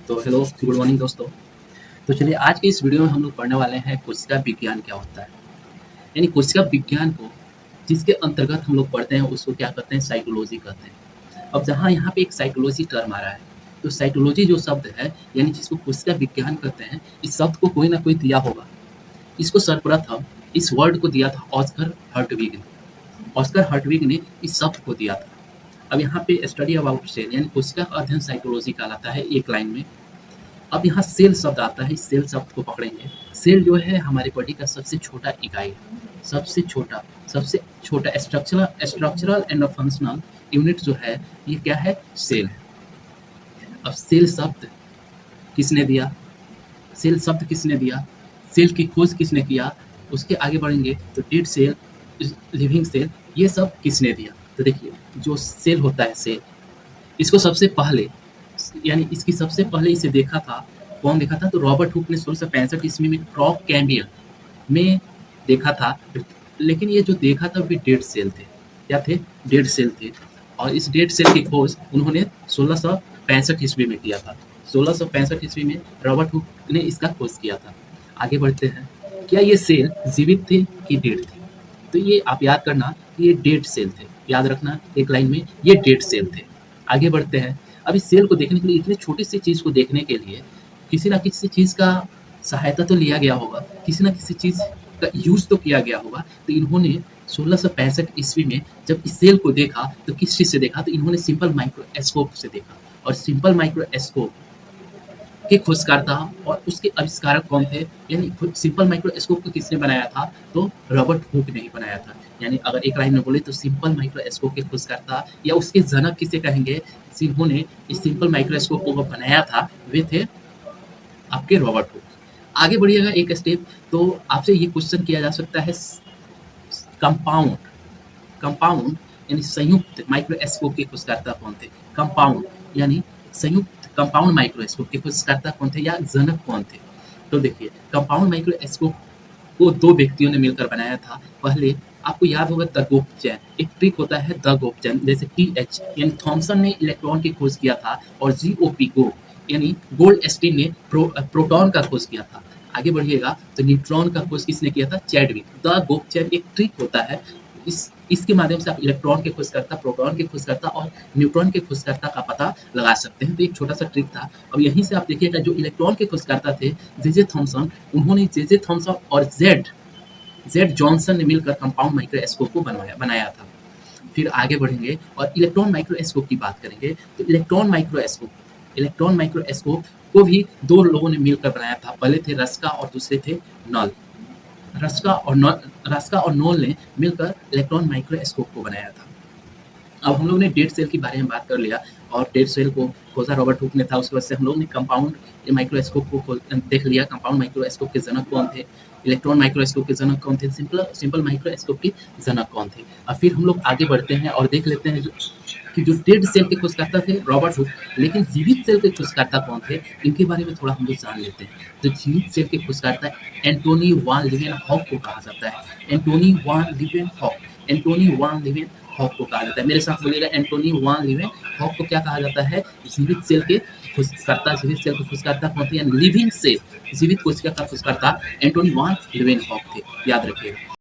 तो hello, good morning दोस्तों। तो चलिए आज के इस वीडियो में हम लोग पढ़ने वाले हैं कोशिका विज्ञान क्या होता है। यानी कोशिका विज्ञान को जिसके अंतर्गत हम लोग पढ़ते हैं उसको क्या कहते हैं, साइकोलॉजी कहते हैं। अब जहाँ यहाँ पे एक साइकोलॉजी टर्म आ रहा है, तो साइकोलॉजी जो शब्द है यानी जिसको कोशिका विज्ञान कहते हैं, इस शब्द को कोई ना कोई दिया होगा। इसको सर्वप्रथम इस वर्ड को दिया था ऑस्कर हर्टविग ने। ऑस्कर हर्टविग ने इस शब्द को दिया था। अब यहाँ पे स्टडी अबाउट सेल यानी कोशिका का अध्ययन साइकोलॉजी कहलाता है एक लाइन में। अब यहाँ सेल शब्द आता है, इस सेल शब्द को पकड़ेंगे। सेल जो है हमारे बॉडी का सबसे छोटा इकाई है, सबसे छोटा स्ट्रक्चरल एंड फंक्शनल यूनिट जो है ये क्या है, सेल है। अब सेल शब्द किसने दिया, सेल शब्द किसने दिया, सेल की खोज किसने किया, उसके आगे बढ़ेंगे तो डेड सेल, लिविंग सेल, ये सब किसने दिया। तो देखिए जो सेल होता है सेल, इसको सबसे पहले यानी इसकी सबसे पहले इसे देखा था, कौन देखा था, तो रॉबर्ट हुक ने 1665 ईस्वी में क्रॉक कैम्बियन में देखा था। लेकिन ये जो देखा था वो डेड सेल थे, क्या थे, डेड सेल थे। और इस डेड सेल की खोज उन्होंने 1665 ईस्वी में किया था। 1665 ईस्वी में रॉबर्ट हुक ने इसका खोज किया था। आगे बढ़ते हैं, क्या ये सेल जीवित थे कि डेड थे। तो ये आप याद करना कि ये डेड सेल थे, याद रखना एक लाइन में, ये डेड सेल थे। आगे बढ़ते हैं, अब इस सेल को देखने के लिए, इतनी छोटी सी चीज़ को देखने के लिए किसी ना किसी चीज़ का सहायता तो लिया गया होगा, किसी ना किसी चीज़ का यूज़ तो किया गया होगा। तो इन्होंने 1665 ईस्वी में जब इस सेल को देखा तो किस चीज़ से देखा, तो इन्होंने सिंपल माइक्रोस्कोप से देखा। और सिंपल माइक्रोस्कोप के खोजकर्ता और उसके आविष्कारक कौन थे, यानी सिंपल माइक्रोस्कोप को किसने बनाया था, तो रॉबर्ट हुक ने ही बनाया था। यानी अगर एक लाइन में बोले तो सिंपल माइक्रोस्कोप के खोजकर्ता या उसके जनक किसे कहेंगे, जिन्होंने इस सिंपल माइक्रोस्कोप को बनाया था वे थे आपके रॉबर्ट हुक। आगे बढ़िएगा एक स्टेप, तो आपसे ये क्वेश्चन किया जा सकता है, कंपाउंड कंपाउंड यानी संयुक्त माइक्रोस्कोप के खोजकर्ता कौन थे। कंपाउंड यानी संयुक्त कंपाउंड माइक्रोस्कोप के खोजकर्ता कौन थे या जनक कौन थे। तो देखिए कंपाउंड माइक्रोस्कोप को दो व्यक्तियों ने मिलकर बनाया था। पहले आपको याद होगा द गोपचैन, एक ट्रिक होता है द गोपचैन, जैसे TH यानी थॉमसन ने इलेक्ट्रॉन की खोज किया था, और GOP गो यानी गोल्डस्टीन ने प्रोटॉन का खोज किया था। आगे बढ़िएगा तो न्यूट्रॉन का खोज किसने किया था, चैडविक। द गोपचैन एक ट्रिक होता है, इसके माध्यम से आप इलेक्ट्रॉन के खोजकर्ता, प्रोटॉन के खोजकर्ता और न्यूट्रॉन के खोजकर्ता का पता लगा सकते हैं। तो एक छोटा सा ट्रिक था। अब यहीं से आप देखिएगा जो इलेक्ट्रॉन के खोजकर्ता थे जे थॉमसन, उन्होंने जे थॉमसन और जेड जॉनसन ने मिलकर कंपाउंड माइक्रोस्कोप को बनाया था। फिर आगे बढ़ेंगे और इलेक्ट्रॉन माइक्रोस्कोप की बात करेंगे। तो इलेक्ट्रॉन माइक्रोस्कोप को भी दो लोगों ने मिलकर बनाया था। पहले थे रस्का और दूसरे थे नॉल। रस्का और नॉल ने मिलकर इलेक्ट्रॉन माइक्रोस्कोप को बनाया था। अब हम लोग ने डेड सेल के बारे में बात कर लिया, और डेड सेल को खोजा रॉबर्ट हुक ने था। उसके बाद से हम लोग ने कंपाउंड माइक्रोस्कोप को देख लिया, कंपाउंड माइक्रोस्कोप के जनक कौन थे, इलेक्ट्रॉन माइक्रोस्कोप के जनक कौन थे, सिंपल माइक्रोस्कोप के जनक कौन थे। अब फिर हम लोग आगे बढ़ते हैं और देख लेते हैं कि जो डेड सेल के खोजकर्ता थे रॉबर्ट हुक, लेकिन जीवित सेल के खोजकर्ता कौन थे, इनके बारे में थोड़ा हम लोग जान लेते हैं। तो जीवित सेल के खोजकर्ता एंटोनी वान लीवेनहॉक को कहा जाता है। एंटोनी वान लीवेनहॉक को कहा जाता है। मेरे साथ बोलिएगा, एंटोनी वान लीवेनहॉक को क्या कहा जाता है, जीवित सेल के खोजकर्ता। जीवित सेल के खोजकर्ता कौन थे, यानी लिविंग सेल, जीवित कोशिका का खोजकर्ता एंटोनी वान लीवेनहॉक थे, याद रखिएगा।